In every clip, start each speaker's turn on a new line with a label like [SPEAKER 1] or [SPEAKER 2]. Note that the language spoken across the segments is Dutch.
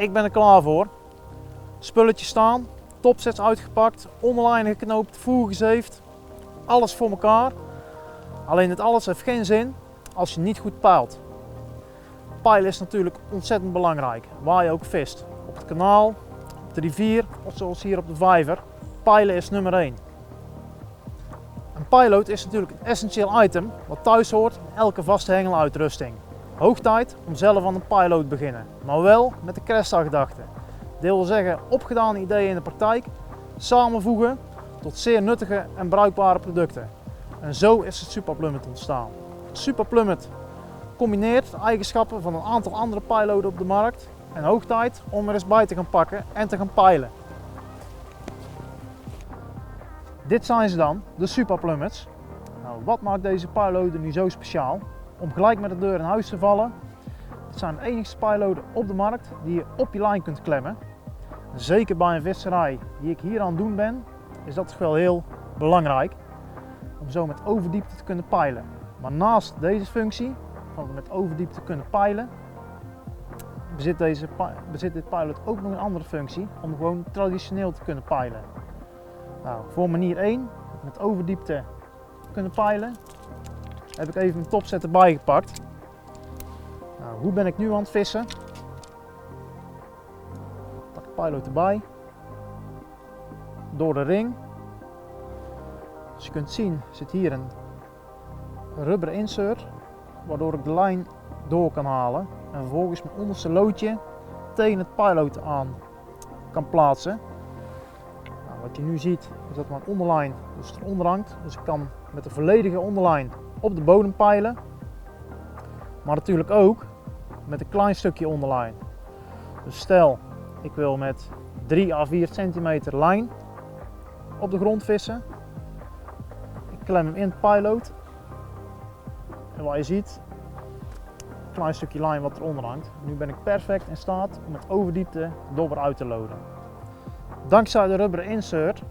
[SPEAKER 1] ik ben er klaar voor. Spulletjes staan, topsets uitgepakt, onderlijnen geknoopt, voer gezeefd. Alles voor elkaar. Alleen dit alles heeft geen zin als je niet goed peilt. Peilen is natuurlijk ontzettend belangrijk, waar je ook vist. Op het kanaal, op de rivier of zoals hier op de vijver. Peilen is nummer 1. Een peilood is natuurlijk een essentieel item wat thuis hoort in elke vaste hengeluitrusting. Hoog tijd om zelf aan een peilood te beginnen, maar wel met de Cresta-gedachte. Dit wil zeggen opgedane ideeën in de praktijk samenvoegen tot zeer nuttige en bruikbare producten. En zo is het Super Plummet ontstaan. Super Plummet combineert de eigenschappen van een aantal andere peiloden op de markt en hoog tijd om er eens bij te gaan pakken en te gaan peilen. Dit zijn ze dan, de Super Plummets. Nou, wat maakt deze peiloden nu zo speciaal? Om gelijk met de deur in huis te vallen, het zijn de enigste peiloden op de markt die je op je lijn kunt klemmen. Zeker bij een visserij die ik hier aan het doen ben, is dat toch wel heel belangrijk om zo met overdiepte te kunnen peilen. Maar naast deze functie, van met overdiepte te kunnen peilen, bezit dit peilood ook nog een andere functie om gewoon traditioneel te kunnen peilen. Nou, voor manier 1, met overdiepte kunnen peilen, heb ik even mijn topset erbij gepakt. Nou, hoe ben ik nu aan het vissen? Pak de peilood erbij, door de ring. Als je kunt zien zit hier een rubberen insert, waardoor ik de lijn door kan halen en vervolgens mijn onderste loodje tegen het peilood aan kan plaatsen. Nou, wat je nu ziet is dat mijn onderlijn dus eronder hangt, dus ik kan met de volledige onderlijn op de bodem peilen, maar natuurlijk ook met een klein stukje onderlijn. Dus stel ik wil met 3 à 4 centimeter lijn op de grond vissen, ik klem hem in het peilood en wat je ziet, een klein stukje lijn wat eronder hangt. Nu ben ik perfect in staat om met overdiepte dobber uit te loden. Dankzij de rubberen insert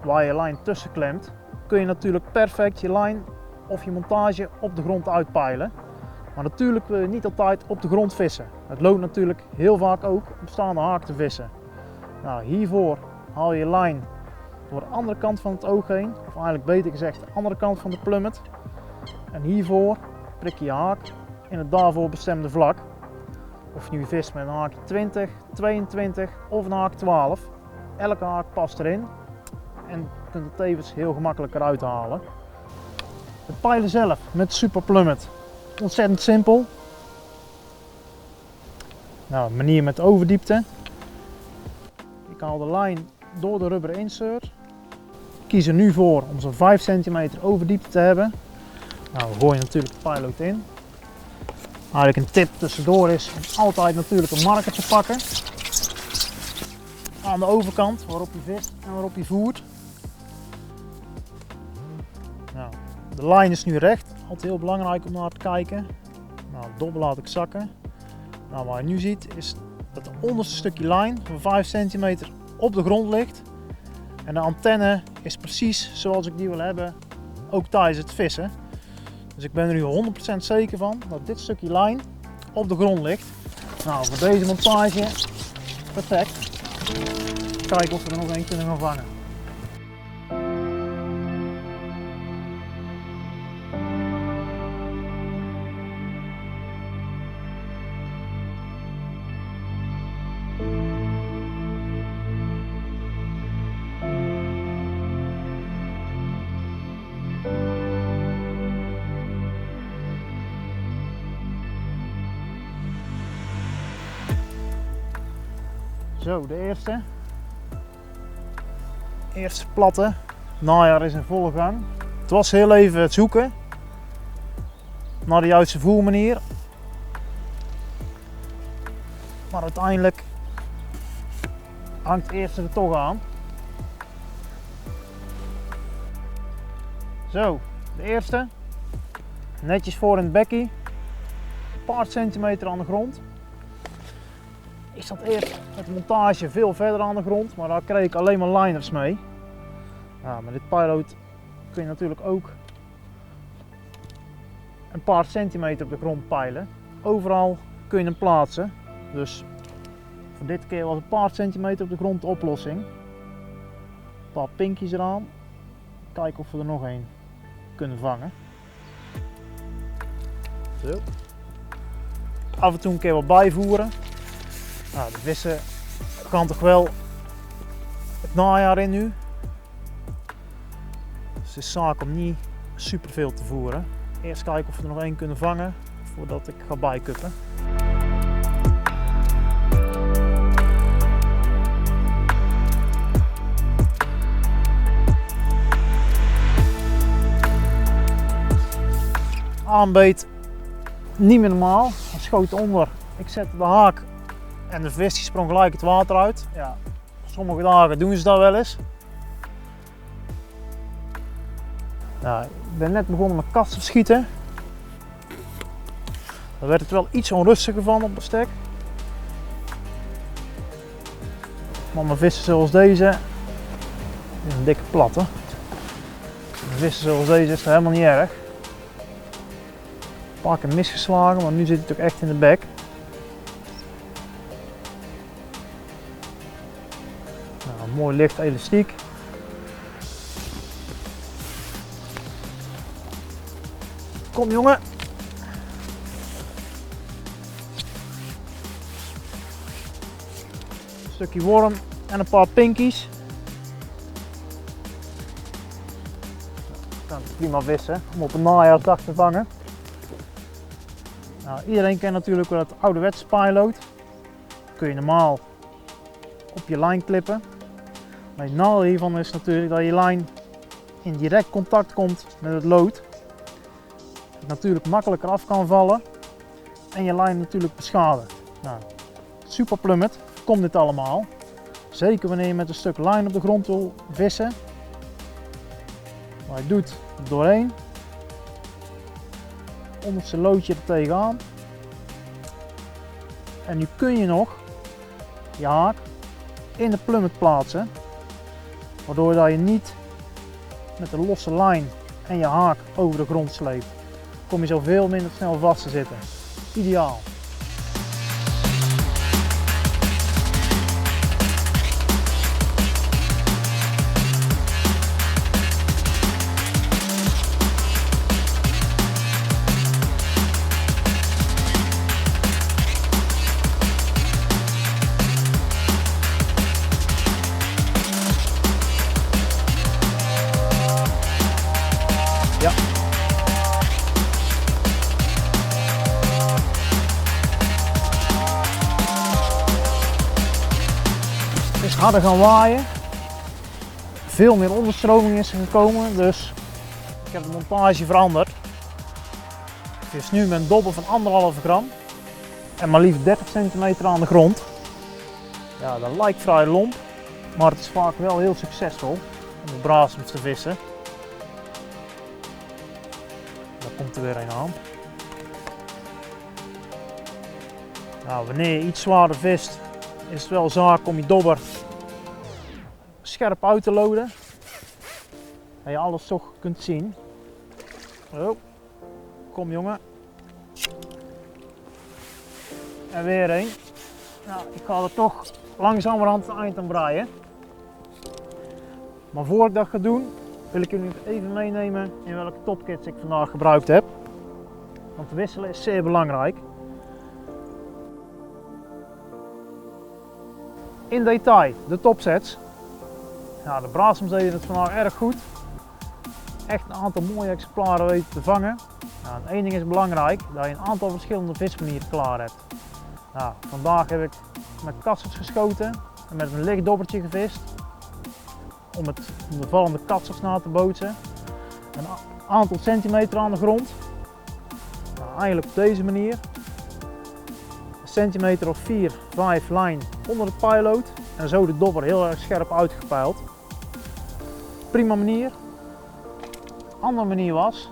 [SPEAKER 1] waar je lijn tussen klemt, kun je natuurlijk perfect je lijn of je montage op de grond uitpeilen. Maar natuurlijk wil je niet altijd op de grond vissen. Het loont natuurlijk heel vaak ook op staande haak te vissen. Nou, hiervoor haal je lijn door de andere kant van het oog heen, of eigenlijk beter gezegd de andere kant van de plummet. En hiervoor prik je je haak in het daarvoor bestemde vlak. Of je nu vist met een haakje 20, 22 of een haak 12. Elke haak past erin en je kunt het tevens heel gemakkelijk eruit halen. Het peilen zelf met Super Plummet, ontzettend simpel. Nou, een manier met overdiepte. Ik haal de lijn door de rubberen insert. Ik kies er nu voor om zo'n 5 centimeter overdiepte te hebben. Nou, we gooien natuurlijk de peilood in. Eigenlijk een tip tussendoor is om altijd natuurlijk een marker te pakken. Aan de overkant waarop je vist en waarop je voert. Nou, de lijn is nu recht, altijd heel belangrijk om naar te kijken. Nou, de dobber laat ik zakken. Nou, wat je nu ziet is dat het onderste stukje lijn van 5 centimeter op de grond ligt. En de antenne is precies zoals ik die wil hebben, ook tijdens het vissen. Dus ik ben er nu 100% zeker van dat dit stukje lijn op de grond ligt. Nou, voor deze montage perfect. Kijken of we er nog één kunnen gaan vangen. Zo, de eerste platte. Najaar is in volle gang. Het was heel even het zoeken naar de juiste voermanier. Maar uiteindelijk hangt de eerste er toch aan. Zo, de eerste. Netjes voor in het bekkie. Een paar centimeter aan de grond. Ik zat eerst met de montage veel verder aan de grond, maar daar kreeg ik alleen maar liners mee. Ja, met dit peilood kun je natuurlijk ook een paar centimeter op de grond peilen. Overal kun je hem plaatsen. Dus voor Dit keer was een paar centimeter op de grond de oplossing. Een paar pinkjes eraan. Kijken of we er nog een kunnen vangen. Zo. Af en toe een keer wat bijvoeren. Nou, de vissen gaan toch wel het najaar in nu. Dus het is zaak om niet super veel te voeren. Eerst kijken of we er nog één kunnen vangen voordat ik ga bijkuppen. Aanbeet niet meer normaal. Hij schoot onder. Ik zette de haak en de vis die sprong gelijk het water uit. Ja, sommige dagen doen ze dat wel eens. Ja, ik ben net begonnen met kasten schieten. Daar werd het wel iets onrustiger van op het stek. Maar mijn vissen zoals deze, dit is een dikke platte. Mijn vissen zoals deze is het helemaal niet erg. Een paar keer misgeslagen, maar nu zit hij toch echt in de bek. Nou, mooi licht elastiek. Kom jongen. Een stukje worm en een paar pinkies. Kan prima vissen om op een najaarsdag te vangen. Nou, iedereen kent natuurlijk wel het ouderwetse spyload. Kun je normaal op je lijn klippen. Maar het nadeel hiervan is natuurlijk dat je lijn in direct contact komt met het lood. Het natuurlijk makkelijker af kan vallen en je lijn natuurlijk beschadigt. Nou, Super Plummet komt dit allemaal. Zeker wanneer je met een stuk lijn op de grond wil vissen. Maar je doet er doorheen. Onderste loodje er tegenaan. En nu kun je nog je haak in de plummet plaatsen. Waardoor dat je niet met de losse lijn en je haak over de grond sleept. Kom je zo veel minder snel vast te zitten. Ideaal. Ja. Het is harder gaan waaien. Veel meer onderstroming is er gekomen, dus ik heb de montage veranderd. Het is nu met een dobber van 1,5 gram en maar liefst 30 centimeter aan de grond. Ja, dat lijkt vrij lomp, maar het is vaak wel heel succesvol om de brazems te vissen. Daar komt er weer een aan. Nou, wanneer je iets zwaarder vist, is het wel zaak om je dobber scherp uit te loaden. Dat je alles toch kunt zien. Oh, kom jongen. En weer een. Nou, ik ga er toch langzamerhand het eind aan breien. Maar voor ik dat ga doen, wil ik jullie even meenemen in welke topkits ik vandaag gebruikt heb. Want wisselen is zeer belangrijk. In detail de topsets. Ja, de brazems deden het vandaag erg goed. Echt een aantal mooie exemplaren weten te vangen. Nou, één ding is belangrijk, dat je een aantal verschillende vismanieren klaar hebt. Nou, vandaag heb ik met katsers geschoten en met een licht dobbertje gevist. Om de vallende katsers na te bootsen. Een aantal centimeter aan de grond. Nou, eigenlijk op deze manier. Een centimeter of 4, 5 lijn onder het payload. En zo de dobber heel erg scherp uitgepeild. Prima manier. Andere manier was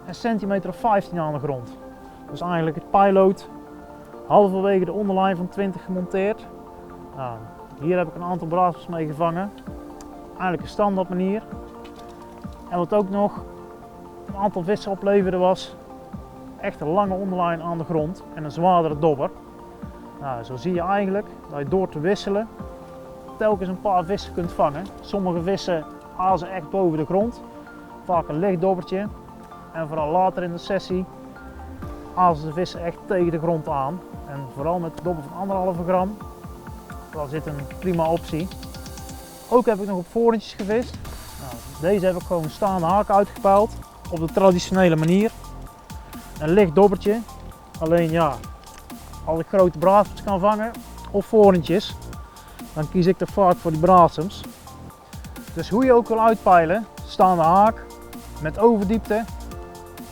[SPEAKER 1] een centimeter of 15 aan de grond. Dus eigenlijk het payload halverwege de onderlijn van 20 gemonteerd. Nou, hier heb ik een aantal brazems mee gevangen. Eigenlijk een standaard manier. En wat ook nog een aantal vissen opleverde was echt een lange onderlijn aan de grond en een zwaardere dobber. Nou, zo zie je eigenlijk dat je door te wisselen telkens een paar vissen kunt vangen. Sommige vissen azen echt boven de grond, vaak een licht dobbertje. En vooral later in de sessie azen de vissen echt tegen de grond aan. En vooral met een dobber van 1,5 gram, dat zit een prima optie. Ook heb ik nog op voorentjes gevist. Nou, deze heb ik gewoon staande haak uitgepeild op de traditionele manier. Een licht dobbertje, alleen ja, als ik grote braadsems kan vangen of voorentjes, dan kies ik er vaak voor die braadsems. Dus hoe je ook wil uitpeilen, staande haak, met overdiepte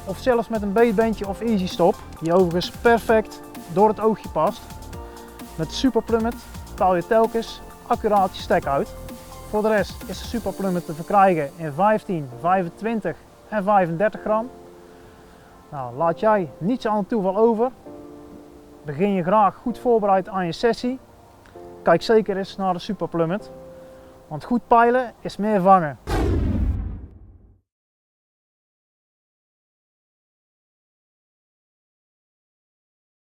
[SPEAKER 1] of zelfs met een beetbeentje of easy stop, die overigens perfect door het oogje past. Met de Super Plummet peil je telkens accuraat je stek uit. Voor de rest is de Super Plummet te verkrijgen in 15, 25 en 35 gram. Nou, laat jij niets aan het toeval over. Begin je graag goed voorbereid aan je sessie. Kijk zeker eens naar de Super Plummet. Want goed peilen is meer vangen.